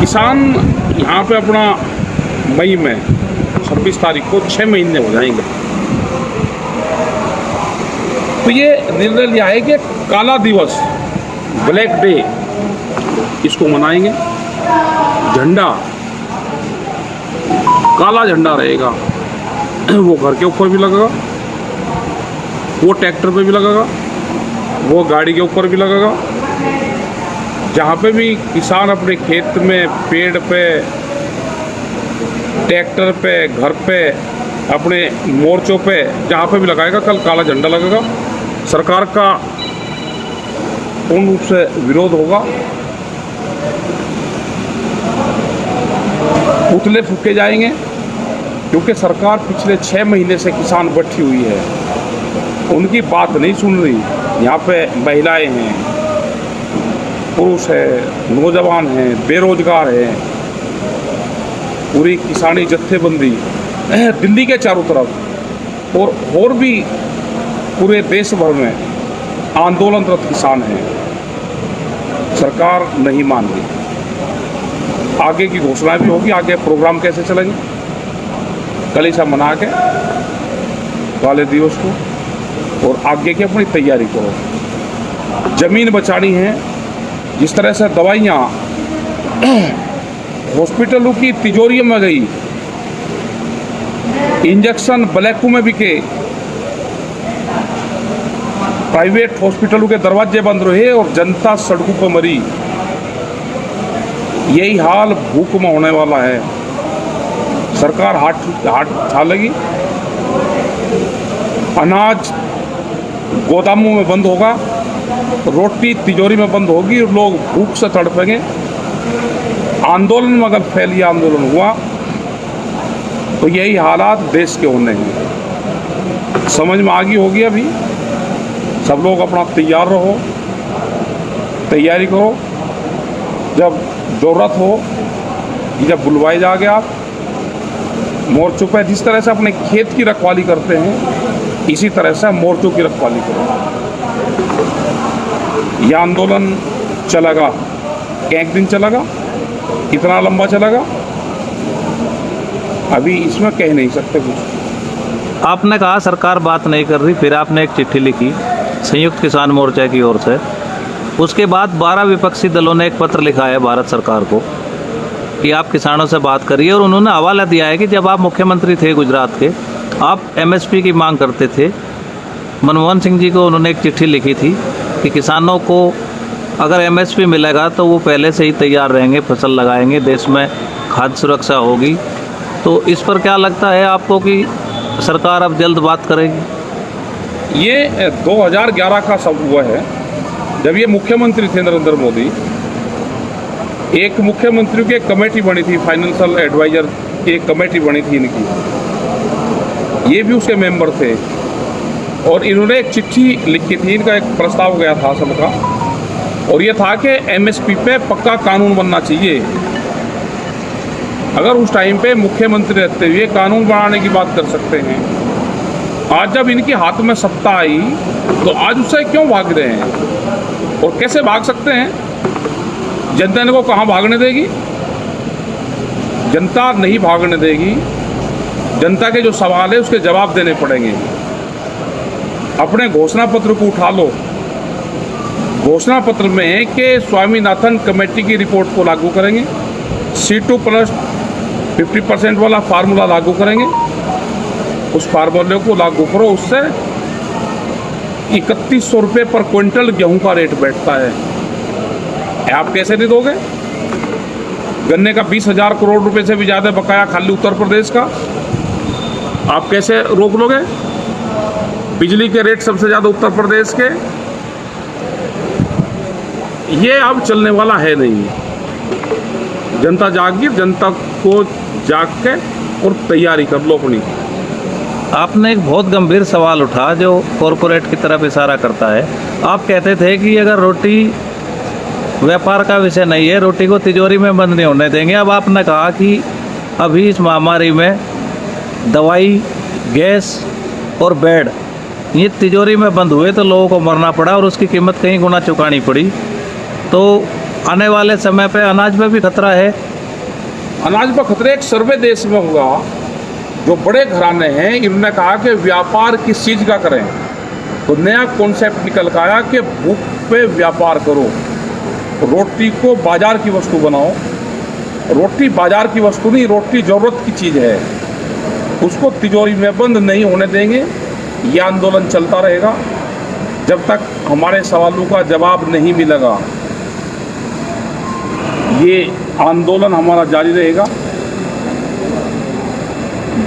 किसान यहाँ पे अपना मई में 26 तारीख को 6 महीने हो जाएंगे, तो ये निर्णय लिया है कि काला दिवस, ब्लैक डे, इसको मनाएंगे। झंडा, काला झंडा रहेगा, वो घर के ऊपर भी लगेगा, वो ट्रैक्टर पे भी लगेगा, वो गाड़ी के ऊपर भी लगेगा। जहाँ पे भी किसान अपने खेत में, पेड़ पे, ट्रैक्टर पे, घर पे, अपने मोर्चों पे, जहाँ पे भी लगाएगा, कल काला झंडा लगेगा। सरकार का पूर्ण रूप से विरोध होगा, पुतले फूके जाएंगे, क्योंकि सरकार पिछले 6 महीने से किसान बैठी हुई है, उनकी बात नहीं सुन रही। यहाँ पे महिलाएं हैं, पुरुष है, नौजवान हैं, बेरोजगार हैं, पूरी किसानी जत्थेबंदी दिल्ली के चारों तरफ और भी पूरे देश भर में आंदोलनरत किसान हैं। सरकार नहीं मान रही। आगे की घोषणा भी होगी, आगे प्रोग्राम कैसे चलेंगे, कल ही सब मना के काले दिवस को, और आगे की अपनी तैयारी करो। जमीन बचानी है। जिस तरह से दवाइयाँ हॉस्पिटलों की तिजोरियों में गई, इंजेक्शन ब्लैक में बिके, प्राइवेट हॉस्पिटलों के दरवाजे बंद रहे और जनता सड़कों पर मरी, यही हाल भूख में होने वाला है। सरकार हाथ डालेगी, अनाज गोदामों में बंद होगा, रोटी तिजोरी में बंद होगी और लोग भूख से तड़पेंगे। आंदोलन में अगर फैलिया आंदोलन हुआ तो यही हालात देश के होने हैं। समझ में आ गई होगी। अभी सब लोग अपना तैयार रहो, तैयारी करो। जब ज़रूरत हो, जब बुलवाए जाओगे आप मोर्चों पर, जिस तरह से अपने खेत की रखवाली करते हैं, इसी तरह से मोर्चों की रखवाली करो। यह आंदोलन चलेगा, एक दिन चलेगा, कितना लंबा चलेगा अभी इसमें कह नहीं सकते कुछ। आपने कहा सरकार बात नहीं कर रही, फिर आपने एक चिट्ठी लिखी संयुक्त किसान मोर्चा की ओर से। उसके बाद 12 विपक्षी दलों ने एक पत्र लिखा है भारत सरकार को कि आप किसानों से बात करिए, और उन्होंने हवाला दिया है कि जब आप मुख्यमंत्री थे गुजरात के, आप MSP की मांग करते थे। मनमोहन सिंह जी को उन्होंने एक चिट्ठी लिखी थी कि किसानों को अगर MSP मिलेगा तो वो पहले से ही तैयार रहेंगे, फसल लगाएंगे, देश में खाद्य सुरक्षा होगी। तो इस पर क्या लगता है आपको कि सरकार अब जल्द बात करेगी? ये 2011 का सब हुआ है, जब ये मुख्यमंत्री थे नरेंद्र मोदी। एक मुख्यमंत्री की एक कमेटी बनी थी, फाइनेंशियल एडवाइजर की एक कमेटी बनी थी इनकी, ये भी उसके मेंबर थे, और इन्होंने एक चिट्ठी लिखी थी। इनका एक प्रस्ताव गया था सबका, और ये था कि MSP पे पक्का कानून बनना चाहिए। अगर उस टाइम पे मुख्यमंत्री रहते हुए कानून बनाने की बात कर सकते हैं, आज जब इनके हाथ में सत्ता आई तो आज उससे क्यों भाग रहे हैं और कैसे भाग सकते हैं? जनता इनको कहाँ भागने देगी? जनता नहीं भागने देगी। जनता के जो सवाल है उसके जवाब देने पड़ेंगे। अपने घोषणा पत्र को उठा लो। घोषणा पत्र में है कि स्वामीनाथन कमेटी की रिपोर्ट को लागू करेंगे, C2 प्लस 50% वाला फार्मूला लागू करेंगे। उस फार्मूले को लागू करो, उससे 3100 रुपये पर क्विंटल गेहूं का रेट बैठता है। आप कैसे नहीं दोगे? गन्ने का 20,000 करोड़ रुपए से भी ज़्यादा बकाया खाली उत्तर प्रदेश का, आप कैसे रोक लोगे? बिजली के रेट सबसे ज़्यादा उत्तर प्रदेश के। ये अब चलने वाला है नहीं। जनता जागी, जनता को जाग के और तैयारी कर लो अपनी। आपने एक बहुत गंभीर सवाल उठा जो कॉरपोरेट की तरफ इशारा करता है। आप कहते थे कि अगर रोटी व्यापार का विषय नहीं है, रोटी को तिजोरी में बंद नहीं होने देंगे। अब आपने कहा कि अभी इस महामारी में दवाई, गैस और बेड ये तिजोरी में बंद हुए तो लोगों को मरना पड़ा और उसकी कीमत कई गुना चुकानी पड़ी। तो आने वाले समय पे अनाज में भी खतरा है। अनाज पर खतरे एक सर्वे देश में हुआ, जो बड़े घराने हैं इन्होंने कहा कि व्यापार किस चीज़ का करें, तो नया कॉन्सेप्ट निकल कर आया कि भूख पे व्यापार करो, रोटी को बाजार की वस्तु बनाओ। रोटी बाजार की वस्तु नहीं, रोटी ज़रूरत की चीज़ है, उसको तिजोरी में बंद नहीं होने देंगे। ये आंदोलन चलता रहेगा जब तक हमारे सवालों का जवाब नहीं मिलेगा। ये आंदोलन हमारा जारी रहेगा।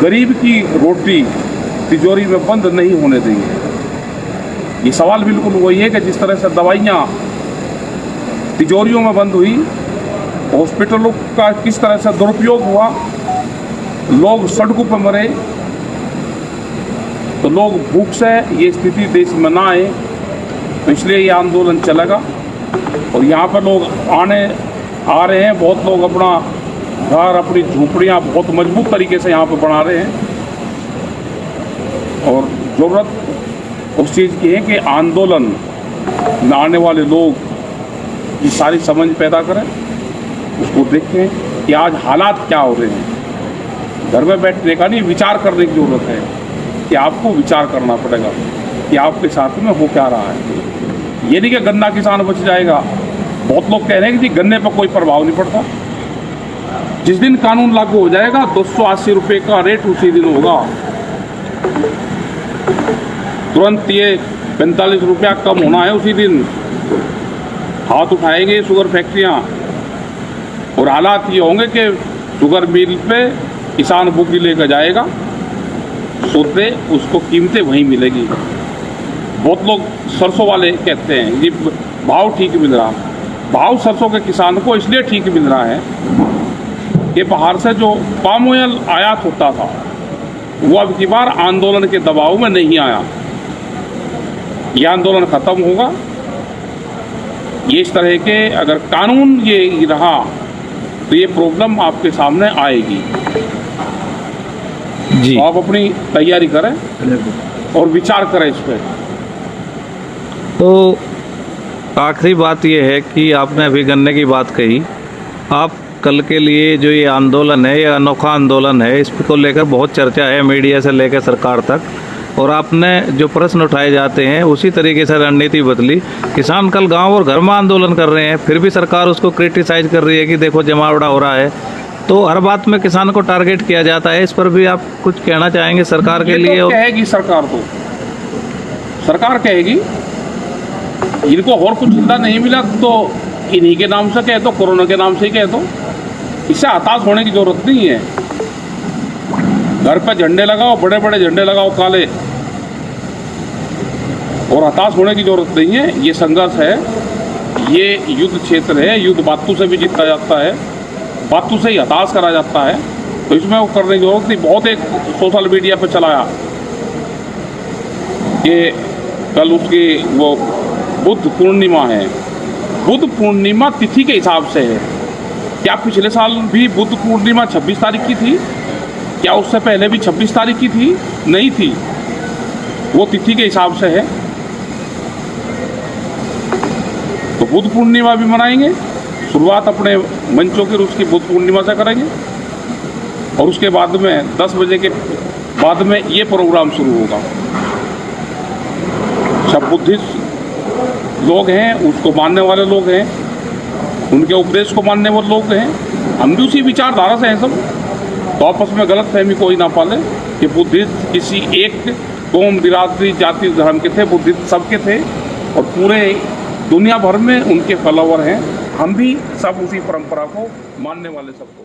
गरीब की रोटी तिजोरी में बंद नहीं होने देंगे। ये सवाल बिल्कुल वही है कि जिस तरह से दवाइयाँ तिजोरियों में बंद हुई, हॉस्पिटलों का किस तरह से दुरुपयोग हुआ, लोग सड़कों पर मरे, तो लोग भूख से ये स्थिति देश में ना आए, तो इसलिए ये आंदोलन चलेगा। और यहाँ पर लोग आ रहे हैं, बहुत लोग अपना घर, अपनी झोपड़ियाँ बहुत मजबूत तरीके से यहाँ पर बना रहे हैं। और ज़रूरत उस चीज़ की है कि आंदोलन में आने वाले लोग ये सारी समझ पैदा करें, उसको देखें कि आज हालात क्या हो रहे हैं। घर में बैठने का नहीं, विचार करने की ज़रूरत है कि आपको विचार करना पड़ेगा कि आपके साथ में हो क्या रहा है। ये नहीं कि गन्ना किसान बच जाएगा। बहुत लोग कह रहे हैं कि जी गन्ने पर कोई प्रभाव नहीं पड़ता। जिस दिन कानून लागू हो जाएगा 280 रुपये का रेट उसी दिन होगा। तुरंत ये 45 रुपया कम होना है उसी दिन। हाथ उठाएंगे शुगर फैक्ट्रियाँ, और हालात ये होंगे कि शुगर मिल पे किसान बुकी लेकर जाएगा, सोते उसको कीमतें वहीं मिलेगी। बहुत लोग सरसों वाले कहते हैं ये भाव ठीक मिल रहा। भाव सरसों के किसान को इसलिए ठीक मिल रहा है कि बाहर से जो पाम ऑयल आयात होता था वो अब की बार आंदोलन के दबाव में नहीं आया। ये आंदोलन ख़त्म होगा। ये इस तरह के अगर कानून ये रहा तो ये प्रॉब्लम आपके सामने आएगी। जी, तो आप अपनी तैयारी करें और विचार करें इस पर। तो आखिरी बात ये है कि आपने अभी गन्ने की बात कही। आप कल के लिए जो ये आंदोलन है, ये अनोखा आंदोलन है, इसको लेकर बहुत चर्चा है मीडिया से लेकर सरकार तक, और आपने जो प्रश्न उठाए जाते हैं उसी तरीके से रणनीति बदली। किसान कल गांव और घर में आंदोलन कर रहे हैं, फिर भी सरकार उसको क्रिटिसाइज कर रही है कि देखो जमावड़ा हो रहा है। तो हर बात में किसान को टारगेट किया जाता है। इस पर भी आप कुछ कहना चाहेंगे सरकार के लिए? तो कहेगी सरकार, तो सरकार कहेगी इनको और कुछ धंधा नहीं मिला तो इन्हीं के नाम से कह दो, कोरोना के नाम से ही कह दो। इससे हताश होने की जरूरत नहीं है। घर पर झंडे लगाओ, बड़े बड़े झंडे लगाओ काले, और हताश होने की जरूरत नहीं है। ये संघर्ष है, ये युद्ध क्षेत्र है। युद्ध बातों से भी जीता जाता है, बातों से ही हताश करा जाता है। तो इसमें वो करने की जरूरत नहीं। बहुत एक सोशल मीडिया पर चलाया कि कल उसकी वो बुद्ध पूर्णिमा है। बुद्ध पूर्णिमा तिथि के हिसाब से है। क्या पिछले साल भी बुद्ध पूर्णिमा 26 तारीख की थी? क्या उससे पहले भी 26 तारीख की थी? नहीं थी। वो तिथि के हिसाब से है। तो बुद्ध पूर्णिमा भी मनाएंगे। शुरुआत अपने मंचों की उसकी बुद्ध पूर्णिमा से करेंगे, और उसके बाद में 10 बजे के बाद में ये प्रोग्राम शुरू होगा। सब बुद्धिस्ट लोग हैं, उसको मानने वाले लोग हैं, उनके उपदेश को मानने वाले लोग हैं। हम भी उसी विचारधारा से हैं सब। तो आपस में गलत फहमी कोई ना पाले कि बुद्धिस्ट किसी एक कौम, बिरादरी, जाति, धर्म के थे। बुद्धिस्ट सबके थे, और पूरे दुनिया भर में उनके फॉलोवर हैं। हम भी सब उसी परंपरा को मानने वाले सबको